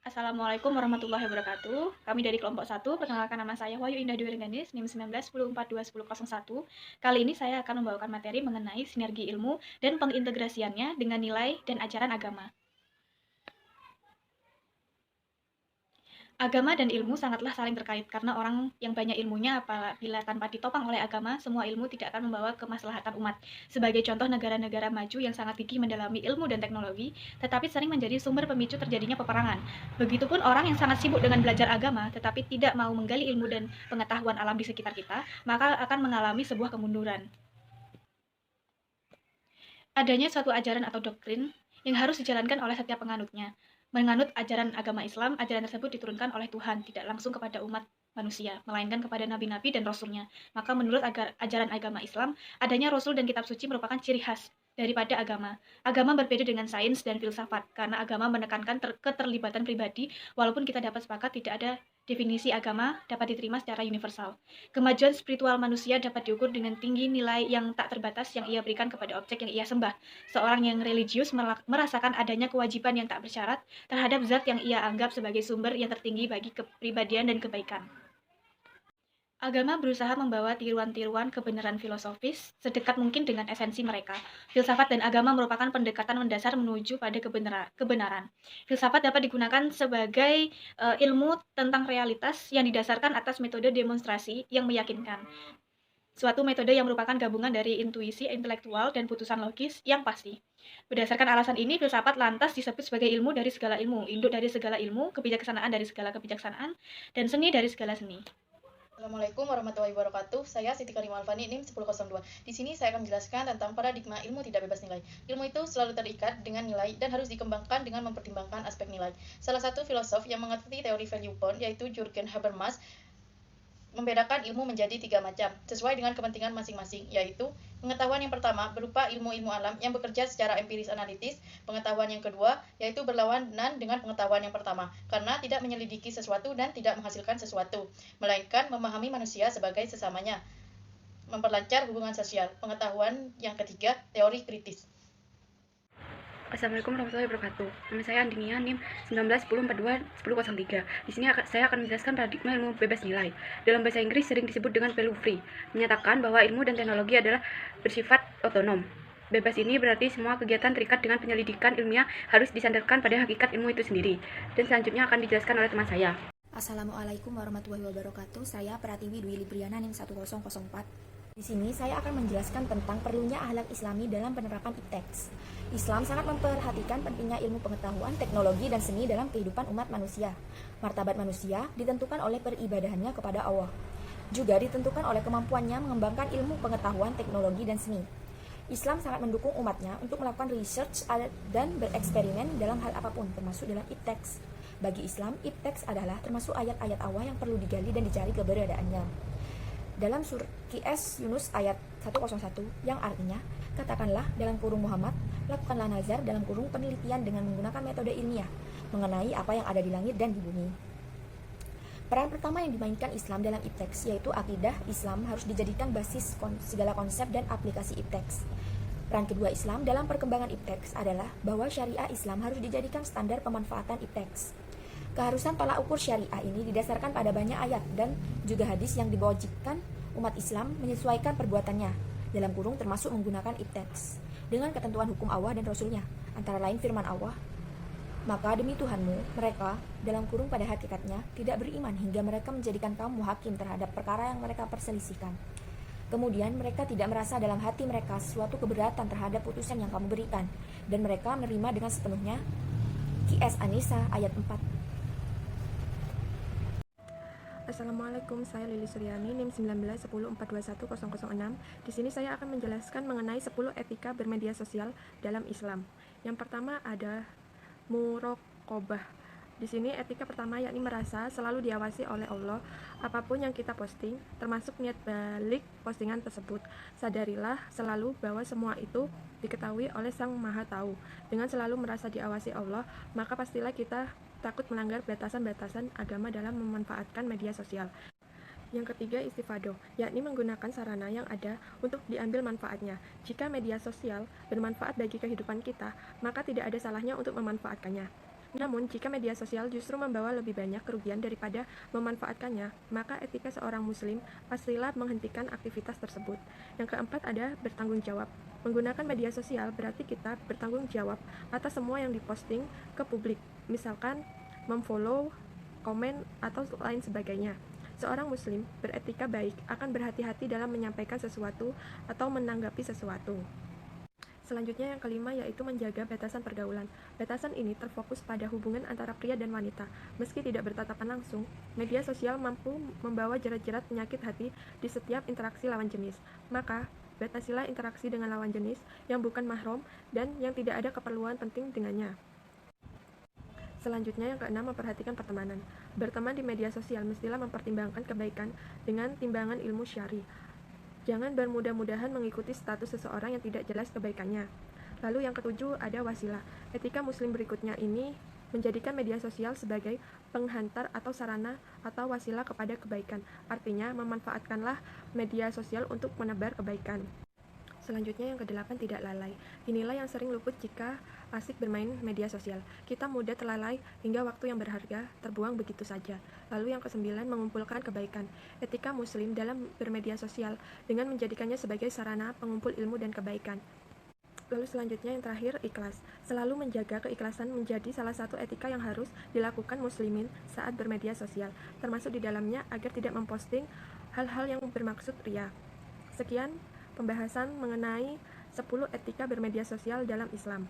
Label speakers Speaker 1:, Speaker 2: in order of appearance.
Speaker 1: Assalamualaikum warahmatullahi wabarakatuh. Kami dari kelompok 1, perkenalkan nama saya Wahyu Indah Dwi Rengganis, NIM 19 10 42 10 01. Kali ini saya akan membawakan materi mengenai sinergi ilmu dan pengintegrasiannya dengan nilai dan ajaran agama. Agama dan ilmu sangatlah saling terkait karena orang yang banyak ilmunya apabila tanpa ditopang oleh agama, semua ilmu tidak akan membawa kemaslahatan umat. Sebagai contoh negara-negara maju yang sangat gigih mendalami ilmu dan teknologi, tetapi sering menjadi sumber pemicu terjadinya peperangan. Begitupun orang yang sangat sibuk dengan belajar agama tetapi tidak mau menggali ilmu dan pengetahuan alam di sekitar kita, maka akan mengalami sebuah kemunduran. Adanya suatu ajaran atau doktrin yang harus dijalankan oleh setiap penganutnya. Menganut ajaran agama Islam, ajaran tersebut diturunkan oleh Tuhan, tidak langsung kepada umat manusia, melainkan kepada nabi-nabi dan rasulnya. Maka menurut ajaran agama Islam, adanya rasul dan kitab suci merupakan ciri khas daripada agama. Agama berbeda dengan sains dan filsafat, karena agama menekankan keterlibatan pribadi, walaupun kita dapat sepakat tidak ada definisi agama dapat diterima secara universal. Kemajuan spiritual manusia dapat diukur dengan tinggi nilai yang tak terbatas yang ia berikan kepada objek yang ia sembah. Seorang yang religius merasakan adanya kewajiban yang tak bersyarat terhadap zat yang ia anggap sebagai sumber yang tertinggi bagi kepribadian dan kebaikan. Agama berusaha membawa tiruan-tiruan kebenaran filosofis sedekat mungkin dengan esensi mereka. Filsafat dan agama merupakan pendekatan mendasar menuju pada kebenaran. Filsafat dapat digunakan sebagai ilmu tentang realitas yang didasarkan atas metode demonstrasi yang meyakinkan. Suatu metode yang merupakan gabungan dari intuisi intelektual dan putusan logis yang pasti. Berdasarkan alasan ini, filsafat lantas disebut sebagai ilmu dari segala ilmu, induk dari segala ilmu, kebijaksanaan dari segala kebijaksanaan, dan seni dari segala seni.
Speaker 2: Assalamualaikum warahmatullahi wabarakatuh. Saya Siti Karimah Alfani, NIM 1002. Di sini saya akan menjelaskan tentang paradigma ilmu tidak bebas nilai. Ilmu itu selalu terikat dengan nilai dan harus dikembangkan dengan mempertimbangkan aspek nilai. Salah satu filosof yang mengerti teori value bound yaitu Jürgen Habermas membedakan ilmu menjadi 3 macam, sesuai dengan kepentingan masing-masing, yaitu pengetahuan yang pertama berupa ilmu-ilmu alam yang bekerja secara empiris analitis, pengetahuan yang kedua yaitu berlawanan dengan pengetahuan yang pertama, karena tidak menyelidiki sesuatu dan tidak menghasilkan sesuatu, melainkan memahami manusia sebagai sesamanya, memperlancar hubungan sosial. Pengetahuan yang ketiga, teori kritis.
Speaker 3: Assalamualaikum warahmatullahi wabarakatuh. Nama saya Andinia, NIM 19 10 42 1003. Di sini saya akan menjelaskan paradigma ilmu bebas nilai. Dalam bahasa Inggris sering disebut dengan value free, menyatakan bahwa ilmu dan teknologi adalah bersifat otonom. Bebas ini berarti semua kegiatan terikat dengan penyelidikan ilmiah harus disandarkan pada hakikat ilmu itu sendiri. Dan selanjutnya akan dijelaskan oleh teman saya.
Speaker 4: Assalamualaikum warahmatullahi wabarakatuh. Saya Pratiwi Dwi Libriana, NIM 1004. Di sini saya akan menjelaskan tentang perlunya akhlak Islami dalam penerapan IPTEX. Islam sangat memperhatikan pentingnya ilmu pengetahuan, teknologi, dan seni dalam kehidupan umat manusia. Martabat manusia ditentukan oleh peribadahannya kepada Allah. Juga ditentukan oleh kemampuannya mengembangkan ilmu pengetahuan, teknologi, dan seni. Islam sangat mendukung umatnya untuk melakukan research dan bereksperimen dalam hal apapun, termasuk dalam IPTEX. Bagi Islam, IPTEX adalah termasuk ayat-ayat Allah yang perlu digali dan dicari keberadaannya. Dalam surah QS Yunus ayat 101 yang artinya, katakanlah dalam kurung Muhammad, lakukanlah nazar dalam kurung penelitian dengan menggunakan metode ilmiah mengenai apa yang ada di langit dan di bumi. Peran pertama yang dimainkan Islam dalam IPTEX yaitu akidah Islam harus dijadikan basis segala konsep dan aplikasi IPTEX. Peran kedua Islam dalam perkembangan IPTEX adalah bahwa syariah Islam harus dijadikan standar pemanfaatan IPTEX. Keharusan tolak ukur syariah ini didasarkan pada banyak ayat dan juga hadis yang diwajibkan umat Islam menyesuaikan perbuatannya, dalam kurung termasuk menggunakan IPTEX, dengan ketentuan hukum Allah dan Rasulnya, antara lain firman Allah, maka demi Tuhanmu, mereka, dalam kurung pada hakikatnya, tidak beriman hingga mereka menjadikan kamu hakim terhadap perkara yang mereka perselisihkan. Kemudian mereka tidak merasa dalam hati mereka suatu keberatan terhadap putusan yang kamu berikan, dan mereka menerima dengan sepenuhnya. QS An-Nisa ayat 4.
Speaker 5: Assalamualaikum, saya Lili Suryani, NIM 19 10 421 006. Di sini saya akan menjelaskan mengenai 10 etika bermedia sosial dalam Islam. Yang pertama ada muraqabah. Di sini etika pertama yakni merasa selalu diawasi oleh Allah apapun yang kita posting, termasuk niat balik postingan tersebut. Sadarilah selalu bahwa semua itu diketahui oleh Sang Maha Tahu. Dengan selalu merasa diawasi Allah, maka pastilah kita takut melanggar batasan-batasan agama dalam memanfaatkan media sosial. Yang ketiga istifadoh, yakni menggunakan sarana yang ada untuk diambil manfaatnya. Jika media sosial bermanfaat bagi kehidupan kita, maka tidak ada salahnya untuk memanfaatkannya. Namun, jika media sosial justru membawa lebih banyak kerugian daripada memanfaatkannya, maka etika seorang muslim pastilah menghentikan aktivitas tersebut. Yang keempat ada bertanggung jawab. Menggunakan media sosial berarti kita bertanggung jawab atas semua yang diposting ke publik, misalkan memfollow, komen, atau lain sebagainya. Seorang muslim beretika baik akan berhati-hati dalam menyampaikan sesuatu atau menanggapi sesuatu. Selanjutnya yang kelima yaitu menjaga batasan pergaulan. Batasan ini terfokus pada hubungan antara pria dan wanita. Meski tidak bertatapan langsung, media sosial mampu membawa jerat-jerat penyakit hati di setiap interaksi lawan jenis. Maka, batasilah interaksi dengan lawan jenis yang bukan mahram dan yang tidak ada keperluan penting dengannya. Selanjutnya yang keenam, memperhatikan pertemanan. Berteman di media sosial mestilah mempertimbangkan kebaikan dengan timbangan ilmu syar'i. Jangan bermudah-mudahan mengikuti status seseorang yang tidak jelas kebaikannya. Lalu yang ketujuh ada wasilah. Etika muslim berikutnya ini menjadikan media sosial sebagai penghantar atau sarana atau wasilah kepada kebaikan. Artinya memanfaatkanlah media sosial untuk menebar kebaikan. Selanjutnya yang kedelapan, tidak lalai. Inilah yang sering luput jika asik bermain media sosial. Kita mudah terlalai hingga waktu yang berharga terbuang begitu saja. Lalu yang kesembilan, mengumpulkan kebaikan. Etika muslim dalam bermedia sosial dengan menjadikannya sebagai sarana pengumpul ilmu dan kebaikan. Lalu selanjutnya yang terakhir, ikhlas. Selalu menjaga keikhlasan menjadi salah satu etika yang harus dilakukan muslimin saat bermedia sosial, termasuk di dalamnya agar tidak memposting hal-hal yang bermaksud riya. Sekian pembahasan mengenai 10 etika bermedia sosial dalam Islam.